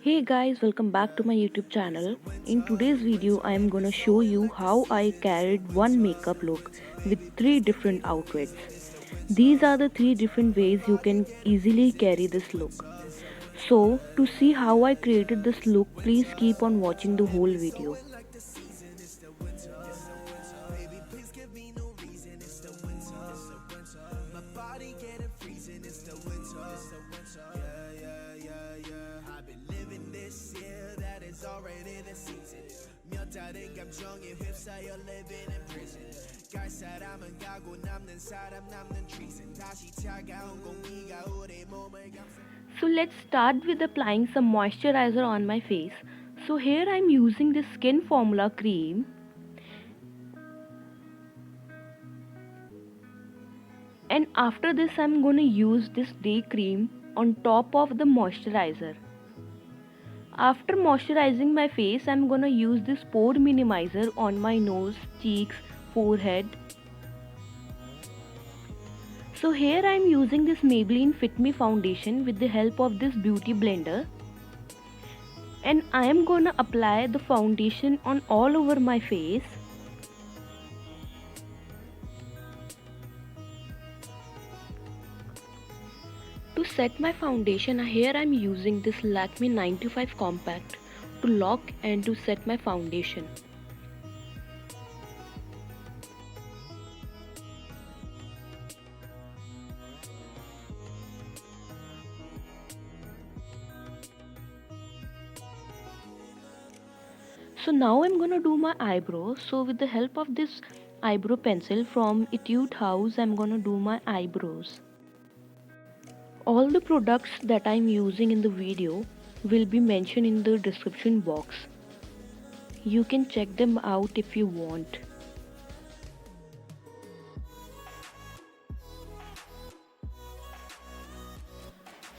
Hey guys, welcome back to my YouTube channel. In today's video, I am gonna show you how I carried one makeup look with three different outfits. These are the three different ways you can easily carry this look. So, to see how I created this look, please keep on watching the whole video. 자신감 정에 휩싸여 living in prison 갈 사람은 가고 남는 사람 남는 treason 다시 차가운 공기가 우리 몸을 감싸. So let's start with applying some moisturizer on my face. So here I'm using this Skin Formula cream. And after this I'm going to use this day cream on top of the moisturizer. After moisturizing my face, I'm gonna use this pore minimizer on my nose, cheeks, forehead. So here I'm using this Maybelline Fit Me foundation with the help of this beauty blender. And I am gonna apply the foundation on all over my face. To set my foundation, here I'm using this Lakme 95 compact to lock and to set my foundation. So now I'm gonna do my eyebrows. So with the help of this eyebrow pencil from Etude House, I'm gonna do my eyebrows. All the products that I'm using in the video will be mentioned in the description box. You can check them out if you want.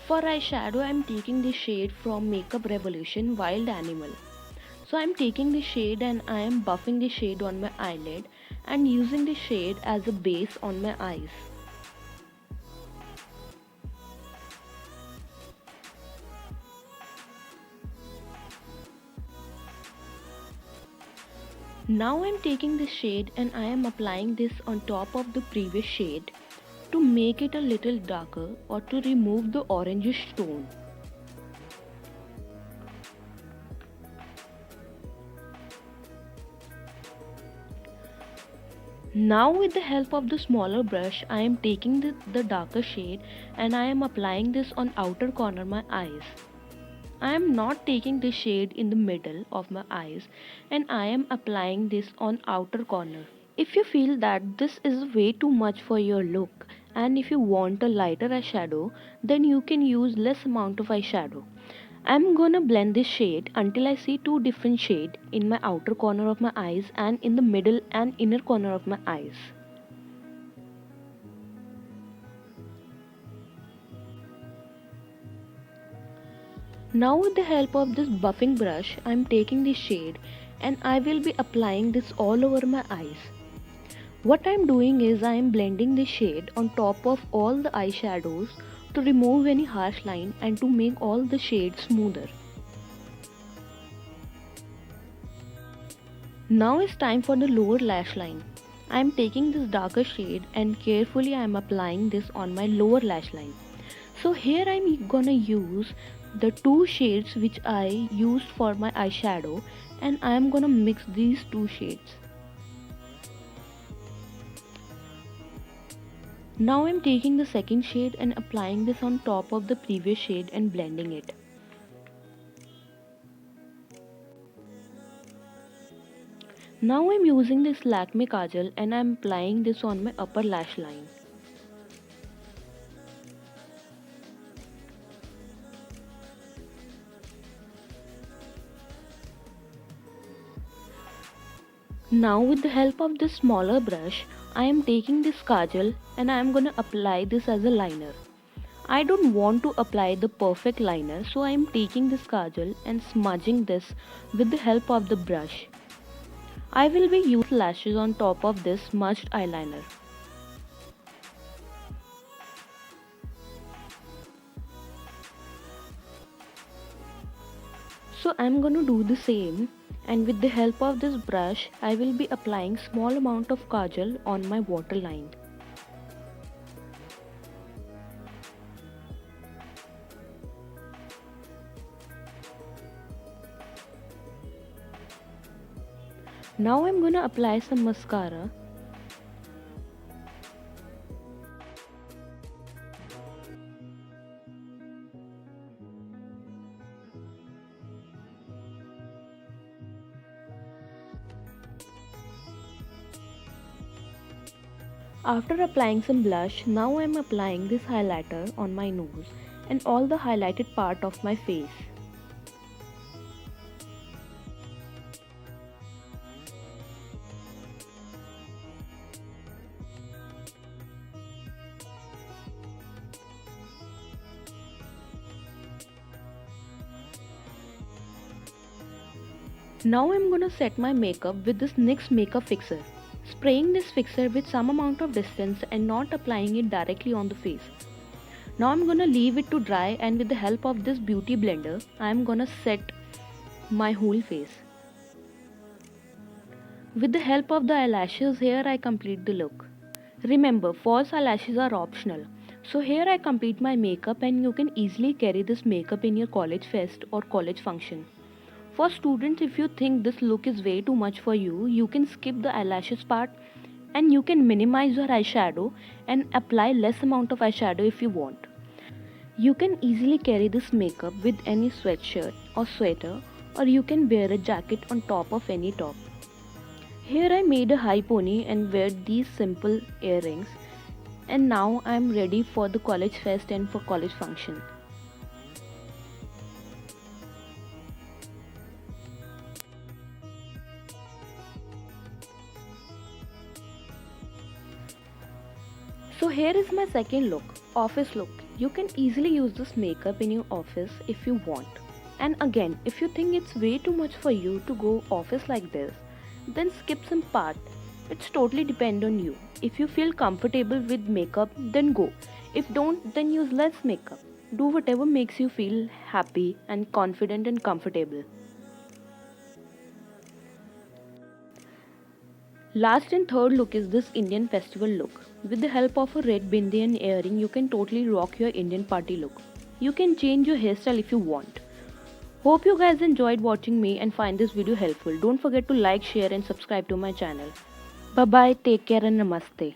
For eyeshadow, I'm taking the shade from Makeup Revolution Wild Animal. So I'm taking the shade and I am buffing the shade on my eyelid and using the shade as a base on my eyes. Now I'm taking this shade and I am applying this on top of the previous shade to make it a little darker or to remove the orangish tone. Now with the help of the smaller brush, I am taking the darker shade and I am applying this on outer corner of my eyes. I am not taking this shade in the middle of my eyes and I am applying this on outer corner. If you feel that this is way too much for your look and if you want a lighter eyeshadow, then you can use less amount of eyeshadow. I'm gonna blend this shade until I see two different shades in my outer corner of my eyes and in the middle and inner corner of my eyes. Now with the help of this buffing brush, I am taking this shade and I will be applying this all over my eyes. What I am doing is I am blending this shade on top of all the eyeshadows to remove any harsh line and to make all the shades smoother. Now it's time for the lower lash line. I am taking this darker shade and carefully I am applying this on my lower lash line. So here I'm gonna use the two shades which I used for my eyeshadow and I am gonna mix these two shades. Now I'm taking the second shade and applying this on top of the previous shade and blending it. Now I'm using this Lakme Kajal and I'm applying this on my upper lash line. Now with the help of this smaller brush, I am taking this kajal and I am gonna apply this as a liner. I don't want to apply the perfect liner, so I am taking this kajal and smudging this with the help of the brush. I will be using lashes on top of this smudged eyeliner. So I'm gonna do the same, and with the help of this brush I will be applying small amount of kajal on my waterline. Now I'm gonna apply some mascara. After applying some blush, now I am applying this highlighter on my nose and all the highlighted part of my face. Now I'm gonna set my makeup with this NYX makeup fixer. Spraying this fixer with some amount of distance and not applying it directly on the face. Now I'm gonna leave it to dry, and with the help of this beauty blender, I'm gonna set my whole face. With the help of the eyelashes, here I complete the look. Remember, false eyelashes are optional. So here I complete my makeup, and you can easily carry this makeup in your college fest or college function. For students, if you think this look is way too much for you, you can skip the eyelashes part and you can minimize your eyeshadow and apply less amount of eyeshadow if you want. You can easily carry this makeup with any sweatshirt or sweater, or you can wear a jacket on top of any top. Here I made a high pony and wear these simple earrings, and now I am ready for the college fest and for college function. So here is my second look, office look. You can easily use this makeup in your office if you want. And again, if you think it's way too much for you to go office like this, then skip some part. It's totally depend on you. If you feel comfortable with makeup, then go. If don't, then use less makeup. Do whatever makes you feel happy and confident and comfortable. Last and third look is this Indian festival look. With the help of a red bindi and earring, you can totally rock your Indian party look. You can change your hairstyle if you want. Hope you guys enjoyed watching me and find this video helpful. Don't forget to like, share and subscribe to my channel. Bye bye, take care and namaste.